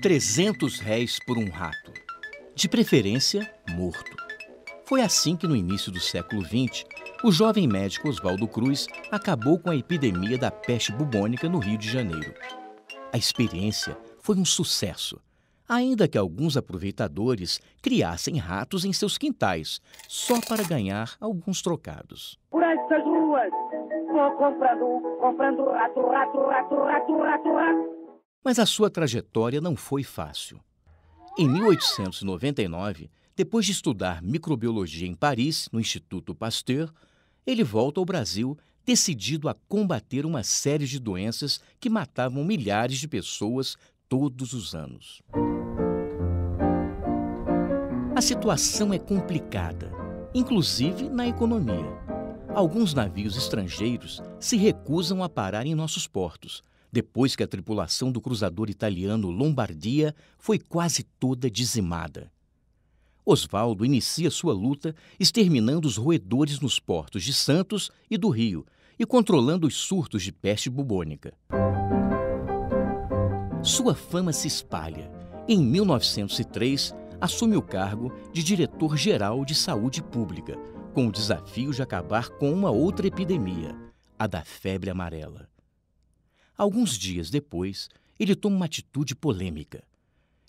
R$ 300 por um rato, de preferência morto. Foi assim que, no início do século XX, o jovem médico Oswaldo Cruz acabou com a epidemia da peste bubônica no Rio de Janeiro. A experiência foi um sucesso, ainda que alguns aproveitadores criassem ratos em seus quintais, só para ganhar alguns trocados. Por estas ruas, vou comprando rato. Mas a sua trajetória não foi fácil. Em 1899, depois de estudar microbiologia em Paris, no Instituto Pasteur, ele volta ao Brasil decidido a combater uma série de doenças que matavam milhares de pessoas todos os anos. A situação é complicada, inclusive na economia. Alguns navios estrangeiros se recusam a parar em nossos portos, depois que a tripulação do cruzador italiano Lombardia foi quase toda dizimada. Oswaldo inicia sua luta exterminando os roedores nos portos de Santos e do Rio e controlando os surtos de peste bubônica. Sua fama se espalha e, em 1903, assume o cargo de diretor-geral de saúde pública, com o desafio de acabar com uma outra epidemia, a da febre amarela. Alguns dias depois, ele toma uma atitude polêmica.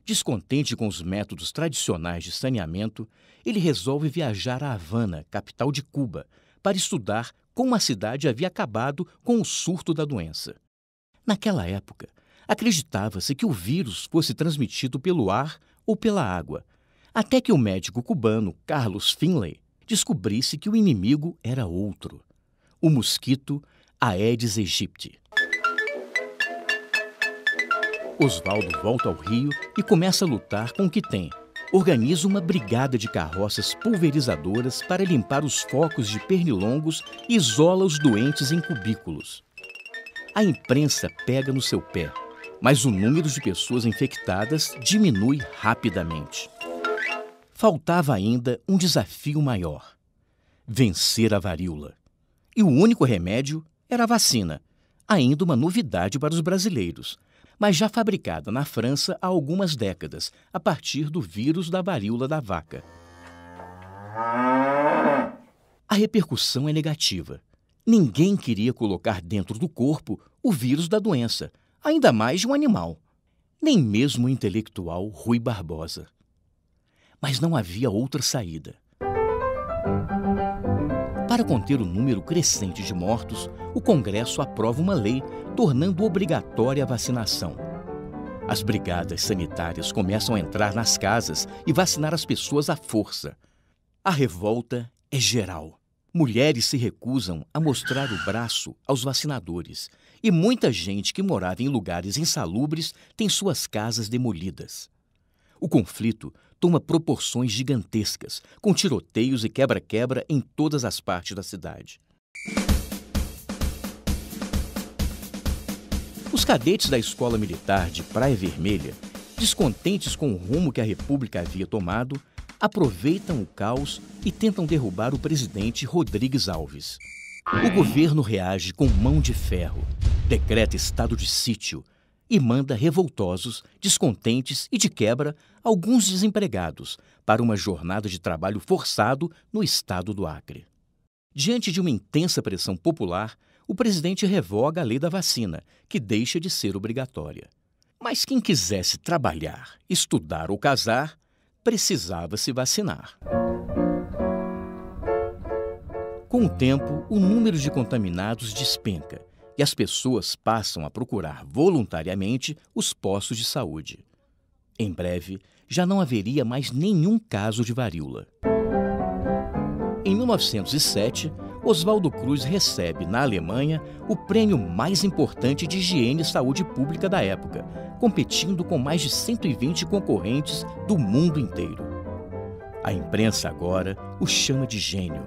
Descontente com os métodos tradicionais de saneamento, ele resolve viajar a Havana, capital de Cuba, para estudar como a cidade havia acabado com o surto da doença. Naquela época, acreditava-se que o vírus fosse transmitido pelo ar ou pela água, até que o médico cubano Carlos Finlay descobrisse que o inimigo era outro: o mosquito Aedes aegypti. Oswaldo volta ao Rio e começa a lutar com o que tem. Organiza uma brigada de carroças pulverizadoras para limpar os focos de pernilongos e isola os doentes em cubículos. A imprensa pega no seu pé, mas o número de pessoas infectadas diminui rapidamente. Faltava ainda um desafio maior: vencer a varíola. E o único remédio era a vacina, ainda uma novidade para os brasileiros, mas já fabricada na França há algumas décadas, a partir do vírus da varíola da vaca. A repercussão é negativa. Ninguém queria colocar dentro do corpo o vírus da doença, ainda mais de um animal. Nem mesmo o intelectual Rui Barbosa. Mas não havia outra saída. Para conter o número crescente de mortos, o Congresso aprova uma lei tornando obrigatória a vacinação. As brigadas sanitárias começam a entrar nas casas e vacinar as pessoas à força. A revolta é geral. Mulheres se recusam a mostrar o braço aos vacinadores e muita gente que morava em lugares insalubres tem suas casas demolidas. O conflito toma proporções gigantescas, com tiroteios e quebra-quebra em todas as partes da cidade. Os cadetes da Escola Militar de Praia Vermelha, descontentes com o rumo que a República havia tomado, aproveitam o caos e tentam derrubar o presidente Rodrigues Alves. O governo reage com mão de ferro, decreta estado de sítio e manda revoltosos, descontentes e, de quebra, alguns desempregados para uma jornada de trabalho forçado no estado do Acre. Diante de uma intensa pressão popular, o presidente revoga a lei da vacina, que deixa de ser obrigatória. Mas quem quisesse trabalhar, estudar ou casar, precisava se vacinar. Com o tempo, o número de contaminados despenca e as pessoas passam a procurar voluntariamente os postos de saúde. Em breve, já não haveria mais nenhum caso de varíola. Em 1907, Oswaldo Cruz recebe, na Alemanha, o prêmio mais importante de higiene e saúde pública da época, competindo com mais de 120 concorrentes do mundo inteiro. A imprensa agora o chama de gênio.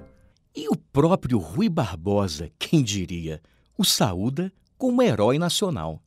E o próprio Rui Barbosa, quem diria, o saúda como herói nacional.